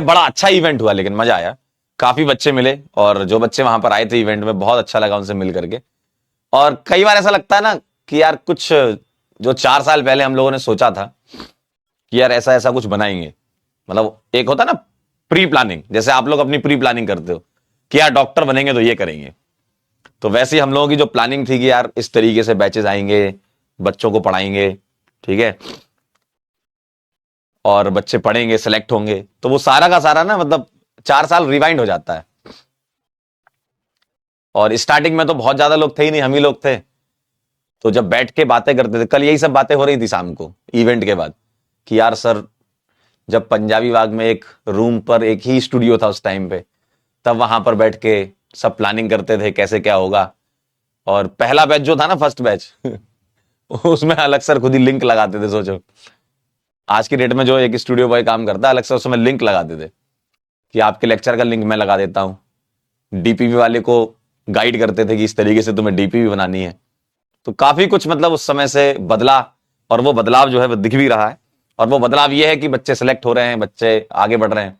बड़ा अच्छा इवेंट हुआ, लेकिन मजा आया, काफी बच्चे मिले, और जो बच्चे वहां पर आए थे इवेंट में, बहुत अच्छा लगा उनसे मिल करके। और कई बार ऐसा लगता है ना कि यार कुछ जो 4 साल पहले हम लोगों ने सोचा था कि यार ऐसा ऐसा कुछ बनाएंगे, मतलब एक होता है ना प्री प्लानिंग, जैसे आप लोग अपनी प्री प्लानिंग करते हो कि यार डॉक्टर बनेंगे तो ये करेंगे, तो वैसे ही हम लोगों की जो प्लानिंग थी कि यार इस तरीके से बैचेस आएंगे, बच्चों को पढ़ाएंगे, ठीक है, और बच्चे पढ़ेंगे, सेलेक्ट होंगे, तो वो सारा का सारा ना मतलब 4 साल रिवाइंड हो जाता है। और स्टार्टिंग में तो बहुत ज्यादा लोग थे ही नहीं, हम ही लोग थे। तो जब बैठ के बातें करते थे, कल यही सब बातें हो रही थी शाम को इवेंट के बाद, कि यार सर जब पंजाबी बाग में एक रूम पर एक ही स्टूडियो था उस टाइम पे, तब वहां पर बैठ के सब प्लानिंग करते थे कैसे क्या होगा। और पहला बैच जो था ना, फर्स्ट बैच उसमें अलग सर खुद ही लिंक लगाते थे। सोचो आज की डेट में जो एक स्टूडियो बॉय काम करता है, अलग से उसमें लिंक लगाते थे कि आपके लेक्चर का लिंक मैं लगा देता हूं। डीपीवी वाले को गाइड करते थे कि इस तरीके से तुम्हें डीपीवी बनानी है। तो काफी कुछ मतलब उस समय से बदला, और वो बदलाव जो है वो दिख भी रहा है। और वो बदलाव ये है कि बच्चे सेलेक्ट हो रहे हैं, बच्चे आगे बढ़ रहे हैं,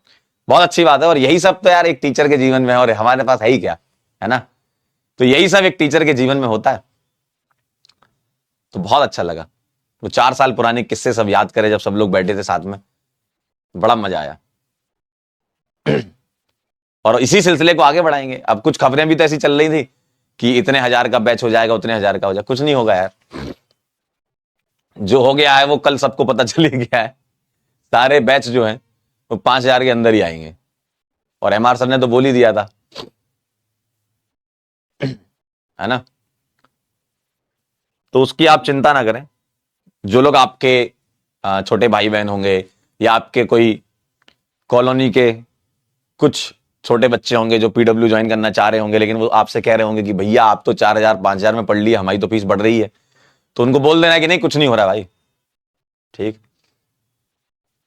बहुत अच्छी बात है। और यही सब तो यार एक टीचर के जीवन में है, और हमारे पास है ही क्या, है ना। तो यही सब एक टीचर के जीवन में होता है। तो बहुत अच्छा लगा वो 4 साल पुराने किस्से सब याद करे जब सब लोग बैठे थे साथ में, बड़ा मजा आया। और इसी सिलसिले को आगे बढ़ाएंगे। अब कुछ खबरें भी तो ऐसी चल रही थी कि इतने हजार का बैच हो जाएगा, उतने हजार का हो जाएगा। कुछ नहीं होगा यार, जो हो गया है वो कल सबको पता चल ही गया है। सारे बैच जो हैं वो 5,000 के अंदर ही आएंगे, और एमआर सर ने तो बोल ही दिया था, है ना। तो उसकी आप चिंता ना करें। जो लोग आपके छोटे भाई बहन होंगे, या आपके कोई कॉलोनी के कुछ छोटे बच्चे होंगे जो पीडब्ल्यू ज्वाइन करना चाह रहे होंगे, लेकिन वो आपसे कह रहे होंगे कि भैया आप तो 4,000 5,000 में पढ़ लिए, हमारी तो फीस बढ़ रही है, तो उनको बोल देना है कि नहीं कुछ नहीं हो रहा भाई, ठीक,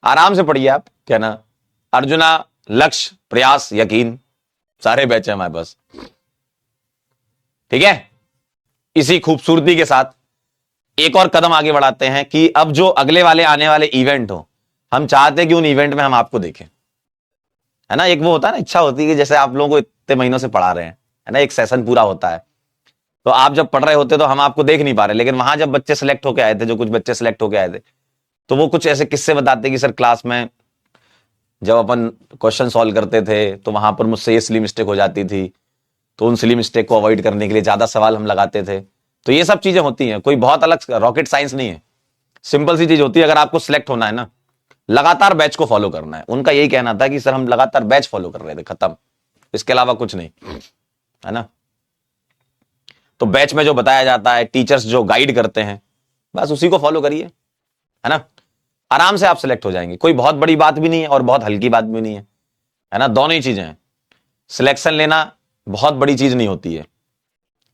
आराम से पढ़िए। आप कहना अर्जुना लक्ष्य प्रयास यकीन, सारे बैच है हमारे पास, ठीक है। इसी खूबसूरती के साथ एक और कदम आगे बढ़ाते हैं कि अब जो अगले वाले आने वाले इवेंट हो, हम चाहते हैं कि उन इवेंट में हम आपको देखें, है ना। एक वो होता है ना, इच्छा होती है कि जैसे आप लोगों को इतने महीनों से पढ़ा रहे हैं, है ना, एक सेशन पूरा होता है, तो आप जब पढ़ रहे होते तो हम आपको देख नहीं पा रहे, लेकिन वहां जब बच्चे सेलेक्ट होकर आए थे, जो कुछ बच्चे सेलेक्ट होकर आए थे, तो वो कुछ ऐसे किस्से बताते कि सर क्लास में जब अपन क्वेश्चन सॉल्व करते थे तो वहां पर मुझसे ये सिली मिस्टेक हो जाती थी, तो उन सिली मिस्टेक को अवॉइड करने के लिए ज्यादा सवाल हम लगाते थे। तो ये सब चीजें होती हैं, कोई बहुत अलग रॉकेट साइंस नहीं है, सिंपल सी चीज होती है। अगर आपको सिलेक्ट होना है ना, लगातार बैच को फॉलो करना है। उनका यही कहना था कि सर हम लगातार बैच फॉलो कर रहे थे, खत्म, इसके अलावा कुछ नहीं, है ना। तो बैच में जो बताया जाता है, टीचर्स जो गाइड करते हैं, बस उसी को फॉलो करिए, है ना। आराम से आप सिलेक्ट हो जाएंगे। कोई बहुत बड़ी बात भी नहीं है और बहुत हल्की बात भी नहीं है ना, दोनों ही चीजें हैं। सिलेक्शन लेना बहुत बड़ी चीज नहीं होती है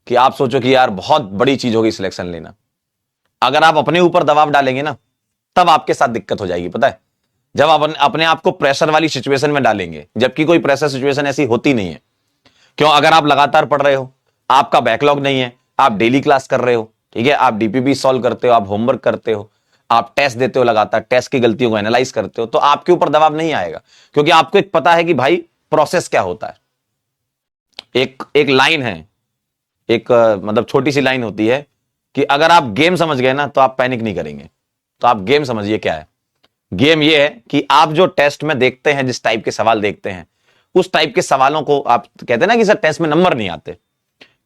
कि आप सोचो कि यार बहुत बड़ी चीज होगी सिलेक्शन लेना। अगर आप अपने ऊपर दबाव डालेंगे ना, तब आपके साथ दिक्कत हो जाएगी, पता है। जब आप अपने आप को प्रेशर वाली सिचुएशन में डालेंगे, जबकि कोई प्रेशर सिचुएशन ऐसी होती नहीं है। क्यों? अगर आप लगातार पढ़ रहे हो, आपका बैकलॉग नहीं है, आप डेली क्लास कर रहे हो, ठीक है, आप डीपीपी सॉल्व करते हो, आप होमवर्क करते हो, आप टेस्ट देते हो, लगातार टेस्ट की गलतियों को एनालाइज करते हो, तो आपके ऊपर दबाव नहीं आएगा, क्योंकि आपको एक पता है कि भाई प्रोसेस क्या होता है। एक लाइन है, एक मतलब छोटी सी लाइन होती है कि अगर आप गेम समझ गए ना, तो आप पैनिक नहीं करेंगे। तो आप गेम समझिए क्या है। गेम ये है कि आप जो टेस्ट में देखते हैं, जिस टाइप के सवाल देखते हैं, उस टाइप के सवालों को आप कहते हैं ना कि सर टेस्ट में नंबर नहीं आते,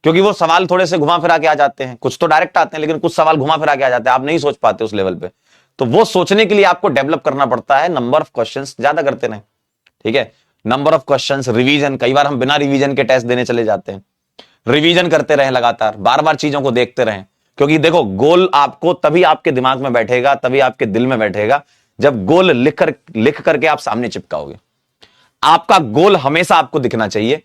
क्योंकि वो सवाल थोड़े से घुमा फिरा के आ जाते हैं। कुछ तो डायरेक्ट आते हैं, लेकिन कुछ सवाल घुमा फिरा के आ जाते हैं, आप नहीं सोच पाते उस लेवल पे। तो वो सोचने के लिए आपको डेवलप करना पड़ता है, नंबर ऑफ क्वेश्चंस ज्यादा करते रहें, ठीक है, नंबर ऑफ क्वेश्चंस, रिवीजन। कई बार हम बिना रिवीजन के टेस्ट देने चले जाते हैं। रिवीजन करते रहें, लगातार बार बार चीजों को देखते रहें, क्योंकि देखो गोल आपको तभी आपके दिमाग में बैठेगा, तभी आपके दिल में बैठेगा, जब गोल लिख करके आप सामने चिपकाओगे। आपका गोल हमेशा आपको दिखना चाहिए